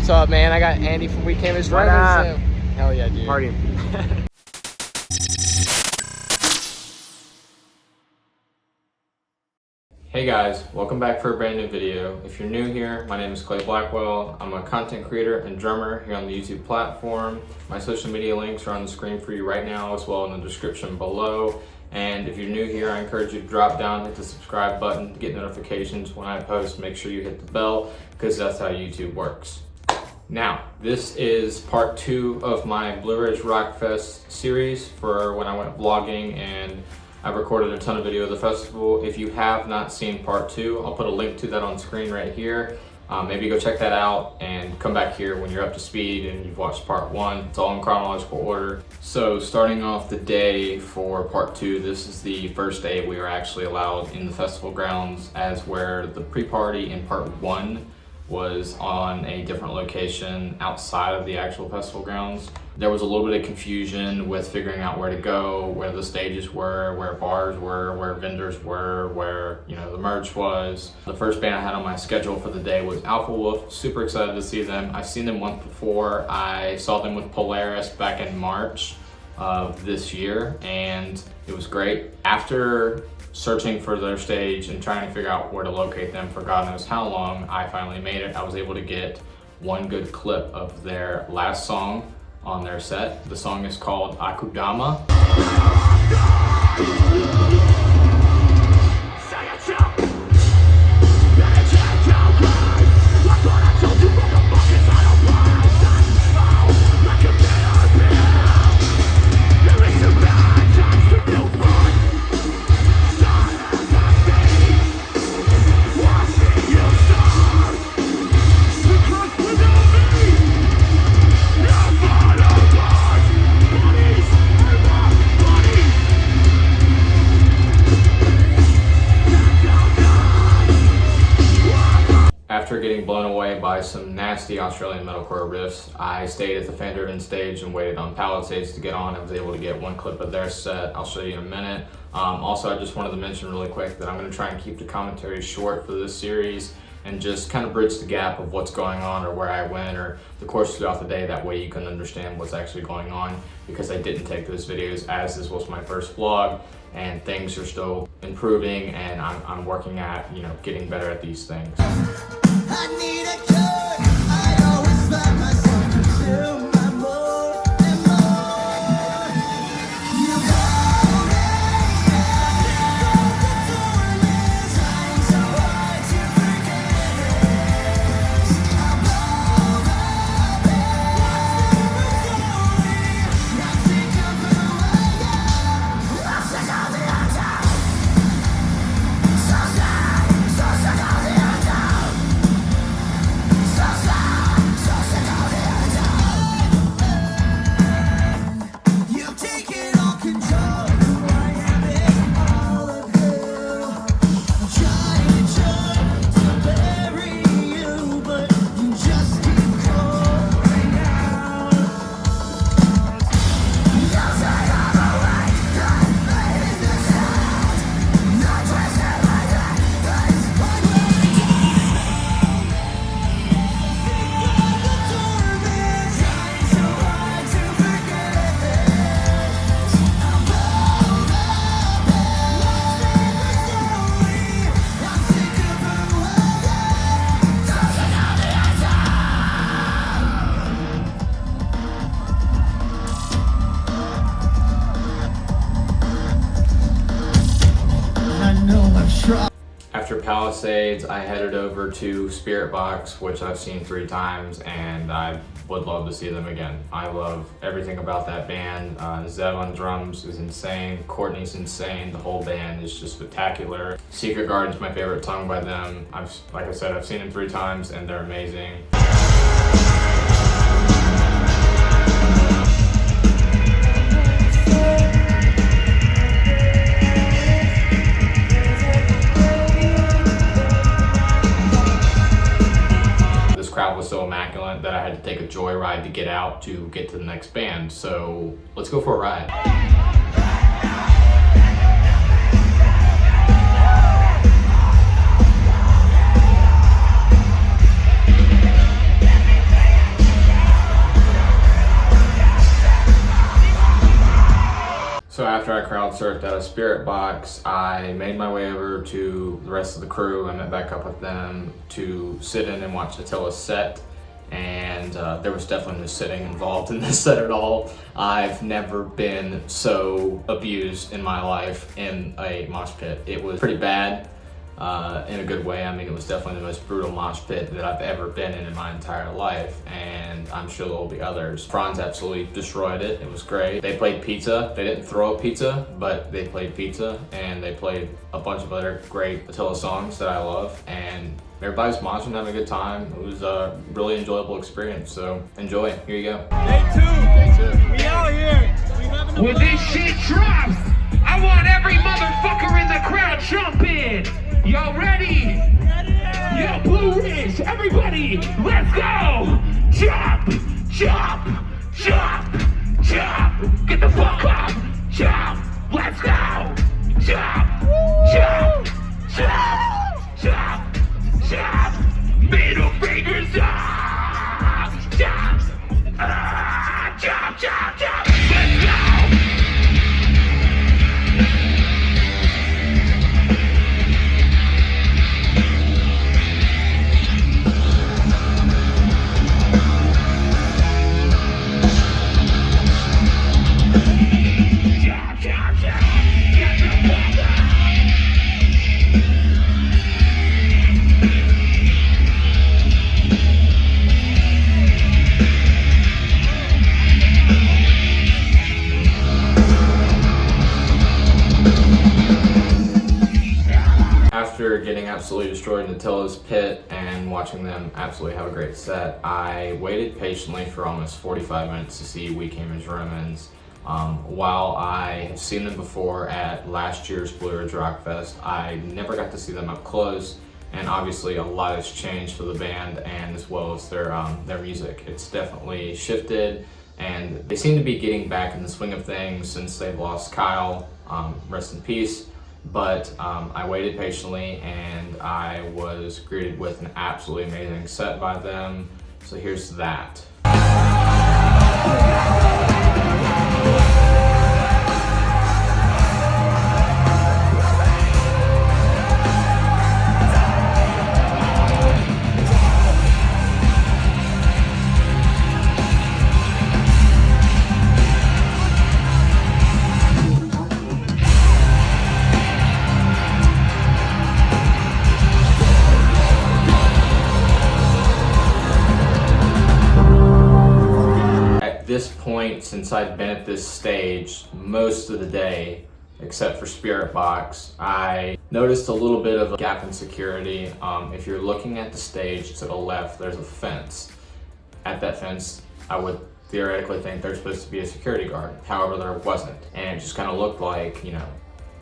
What's up, man? I got Andy from We Came As What Friends. up? Hell yeah, dude. Party. Hey guys, welcome back for a brand new video. If you're new here, my name is Clay Blackwell. I'm a content creator and drummer here on the YouTube platform. My social media links are on the screen for you right now, as well in the description below. And if you're new here, I encourage you to drop down, hit the subscribe button to get notifications when I post. Make sure you hit the bell, because that's how YouTube works. Now, this is part 2 of my Blue Ridge Rockfest series for when I went vlogging, and I recorded a ton of video of the festival. If you have not seen part 2, I'll put a link to that on screen right here. Maybe go check that out and come back here when you're up to speed and you've watched part 1. It's all in chronological order. So starting off the day for part 2, this is the first day we were actually allowed in the festival grounds, as where the pre-party in part 1 was on a different location outside of the actual festival grounds. There was a little bit of confusion with figuring out where to go, where the stages were, where bars were, where vendors were, where, you know, the merch was. The first band I had on my schedule for the day was Alpha Wolf. Super excited to see them. I've seen them once before. I saw them with Polaris back in March of this year, and it was great. After searching for their stage and trying to figure out where to locate them for God knows how long, I finally made it. I was able to get one good clip of their last song on their set. The song is called Akudama. After getting blown away by some nasty Australian metalcore riffs, I stayed at the fan-driven stage and waited on Palisades to get on. I was able to get one clip of their set. I'll show you in a minute. Also, I just wanted to mention really quick that I'm going to try and keep the commentary short for this series and just kind of bridge the gap of what's going on or where I went or the course throughout the day. That way you can understand what's actually going on, because I didn't take those videos as this was my first vlog, and things are still improving, and I'm working at, you know, getting better at these things. I need a cure. I always find myself consumed by more and more. You hold it, trying so hard to forget it. I'm over it. I think of who I am. I'm sick of the unknown. So sad, so sick of the unknown. You've taken all control. I am in all of you. I'm trying to bury you, but you just keep crawling out. You'll take all the weight that made this out. Not twisted like that. That's one way trying so hard to forget it. I'm over it. I'm sick of who I am. So sick of the I know I've tried. After Palisades, I headed over to Spiritbox, which I've seen 3 times, and I would love to see them again. I love everything about that band. Zev on drums is insane, Courtney's insane, the whole band is just spectacular. Secret Garden's my favorite song by them. Like I said, I've seen them 3 times and they're amazing. Crowd was so immaculate that I had to take a joyride to get out to get to the next band. So let's go for a ride. So after I crowd surfed out of Spiritbox, I made my way over to the rest of the crew. I met back up with them to sit in and watch Attila's set. And there was definitely no sitting involved in this set at all. I've never been so abused in my life in a mosh pit. It was pretty bad in a good way. I mean, it was definitely the most brutal mosh pit that I've ever been in my entire life, and I'm sure there will be others. Franz absolutely destroyed it. It was great. They played pizza. They didn't throw a pizza, but they played pizza, and they played a bunch of other great Attila songs that I love, and everybody's moshing and having a good time. It was a really enjoyable experience, so enjoy. Here you go. Day two. We out here. We having a When this shit drops, I want every motherfucker in the crowd jump in. Y'all ready? Yo, Blue Ridge, everybody, let's go! Jump, jump, jump, jump. Get the fuck up. Jump, let's go. Jump, jump, jump, jump, jump. Middle fingers up. Jump, jump, jump, jump. Let's go. After getting absolutely destroyed in Attila's pit and watching them absolutely have a great set, I waited patiently for almost 45 minutes to see We Came as Romans. While I have seen them before at last year's Blue Ridge Rockfest, I never got to see them up close, and obviously a lot has changed for the band and as well as their music. It's definitely shifted, and they seem to be getting back in the swing of things since they've lost Kyle, rest in peace. But I waited patiently, and I was greeted with an absolutely amazing set by them. So here's that. This point, since I've been at this stage most of the day, except for Spiritbox, I noticed a little bit of a gap in security. If you're looking at the stage to the left, there's a fence. At that fence, I would theoretically think there's supposed to be a security guard. However, there wasn't. And it just kind of looked like, you know,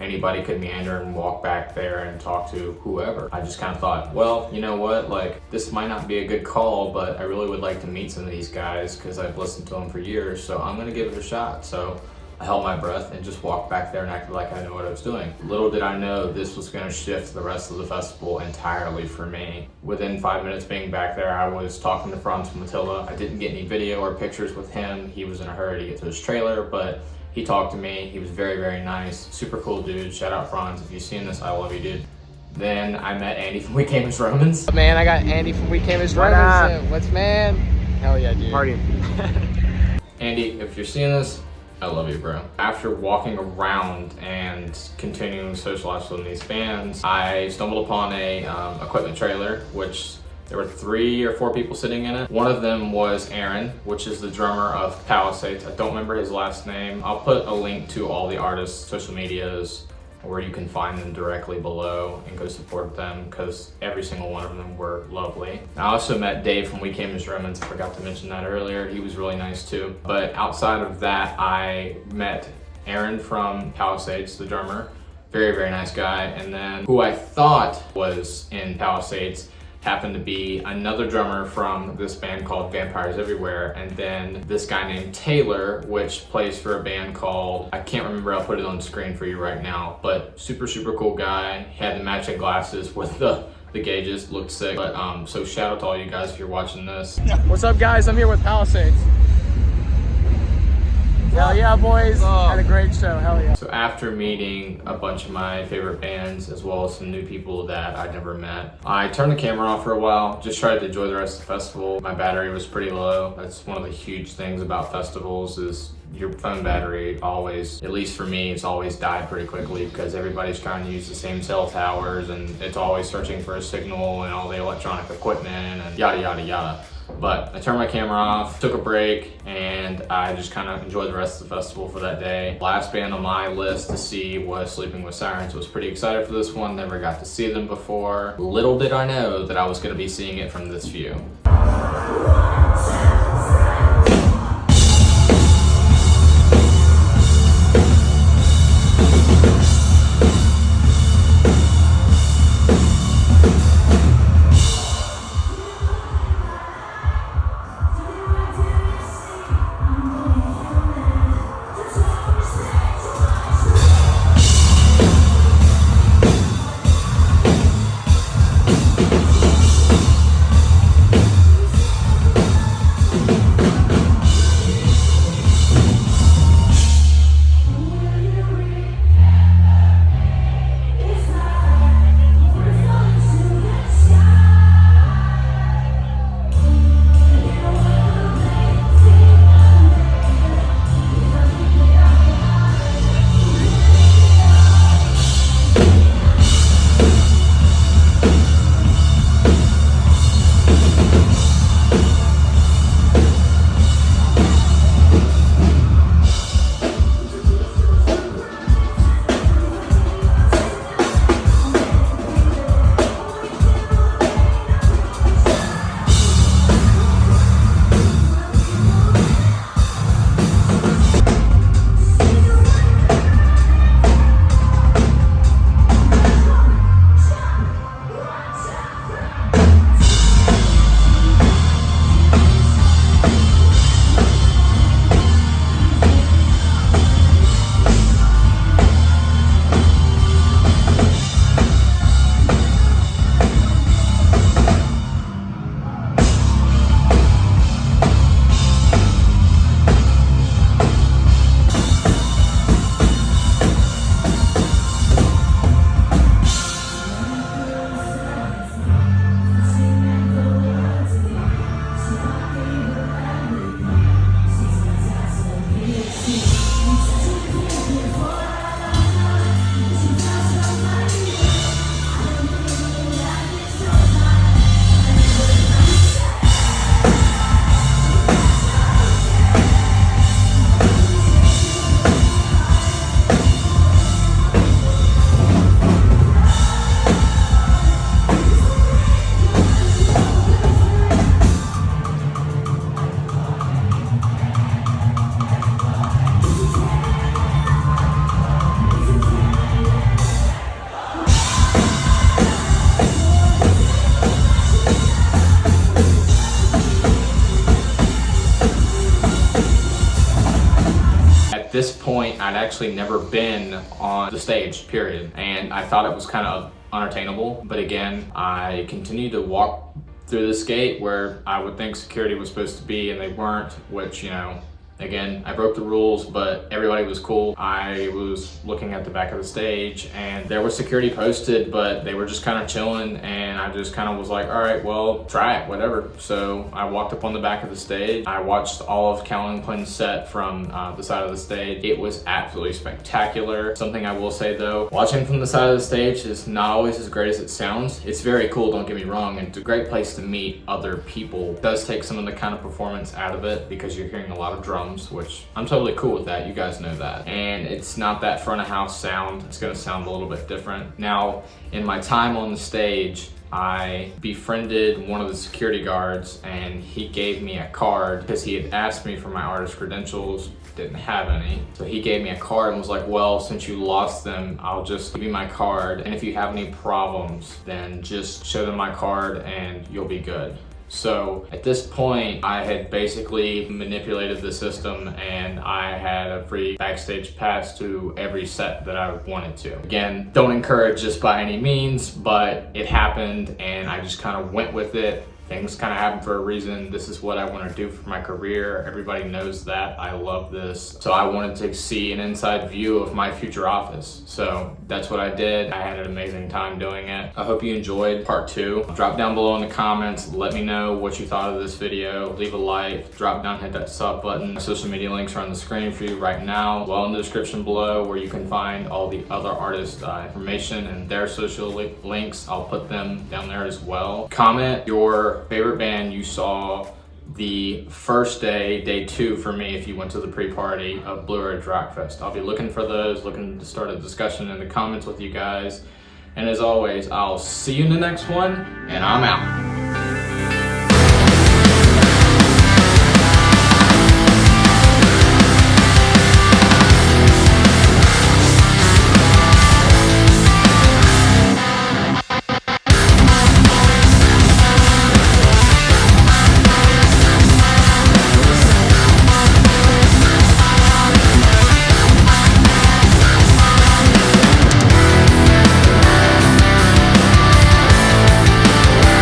anybody could meander and walk back there and talk to whoever. I just kind of thought, well, you know what, like, this might not be a good call, but I really would like to meet some of these guys because I've listened to them for years, so I'm gonna give it a shot. So I held my breath and just walked back there and acted like I knew what I was doing. Little did I know this was gonna shift the rest of the festival entirely for me. Within 5 minutes being back there, I was talking to Franz from Attila. I didn't get any video or pictures with him. He was in a hurry to get to his trailer, but he talked to me. He was very, very nice. Super cool dude. Shout out Franz. If you've seen this, I love you, dude. Then I met Andy from We Came as Romans. Man, I got Andy from We Came as What Romans. up? What's man? Hell yeah, dude. Partying. Andy, if you're seeing this, I love you, bro. After walking around and continuing to socialize with these bands, I stumbled upon a equipment trailer, which there were 3 or 4 people sitting in it. One of them was Aaron, which is the drummer of Palisades. I don't remember his last name. I'll put a link to all the artists' social medias where you can find them directly below and go support them because every single one of them were lovely. I also met Dave from We Came as Romans. I forgot to mention that earlier. He was really nice too. But outside of that, I met Aaron from Palisades, the drummer. Very, very nice guy. And then who I thought was in Palisades happened to be another drummer from this band called Vampires Everywhere, and then this guy named Taylor, which plays for a band called, I can't remember, I'll put it on the screen for you right now, but super, super cool guy. He had the matching glasses with the gauges, looked sick. But so shout out to all you guys if you're watching this. What's up, guys? I'm here with Palisades. Hell yeah, boys. Had a great show. Hell yeah. So after meeting a bunch of my favorite bands, as well as some new people that I'd never met, I turned the camera off for a while, just tried to enjoy the rest of the festival. My battery was pretty low. That's one of the huge things about festivals is your phone battery always, at least for me, it's always died pretty quickly because everybody's trying to use the same cell towers and it's always searching for a signal and all the electronic equipment and yada, yada, yada. But I turned my camera off, took a break, and I just kind of enjoyed the rest of the festival for that day. Last band on my list to see was Sleeping with Sirens. I was pretty excited for this one, never got to see them before. Little did I know that I was going to be seeing it from this view. At this point, I'd actually never been on the stage, period. And I thought it was kind of unattainable. But again, I continued to walk through this gate where I would think security was supposed to be and they weren't, which, you know, again, I broke the rules, but everybody was cool. I was looking at the back of the stage and there was security posted, but they were just kind of chilling and I just kind of was like, all right, well, try it, whatever. So I walked up on the back of the stage. I watched all of Callan Quinn's set from the side of the stage. It was absolutely spectacular. Something I will say though, watching from the side of the stage is not always as great as it sounds. It's very cool, don't get me wrong, and it's a great place to meet other people. It does take some of the kind of performance out of it because you're hearing a lot of drums, which I'm totally cool with that. You guys know that. And it's not that front of house sound. It's gonna sound a little bit different. Now, in my time on the stage, I befriended one of the security guards and he gave me a card because he had asked me for my artist credentials, didn't have any. So he gave me a card and was like, well, since you lost them, I'll just give you my card. And if you have any problems, then just show them my card and you'll be good. So at this point, I had basically manipulated the system and I had a free backstage pass to every set that I wanted to. Again, don't encourage this by any means, but it happened and I just kind of went with it, things kind of happen for a reason. This is what I want to do for my career. Everybody knows that. I love this. So I wanted to see an inside view of my future office. So that's what I did. I had an amazing time doing it. I hope you enjoyed part 2. Drop down below in the comments. Let me know what you thought of this video. Leave a like, drop down, hit that sub button. My social media links are on the screen for you right now. Well, in the description below where you can find all the other artists' information and their social links. I'll put them down there as well. Comment your favorite band you saw the first day, day 2 for me, if you went to the pre-party of Blue Ridge Rockfest. I'll be looking for those, looking to start a discussion in the comments with you guys. And as always, I'll see you in the next one, and I'm out.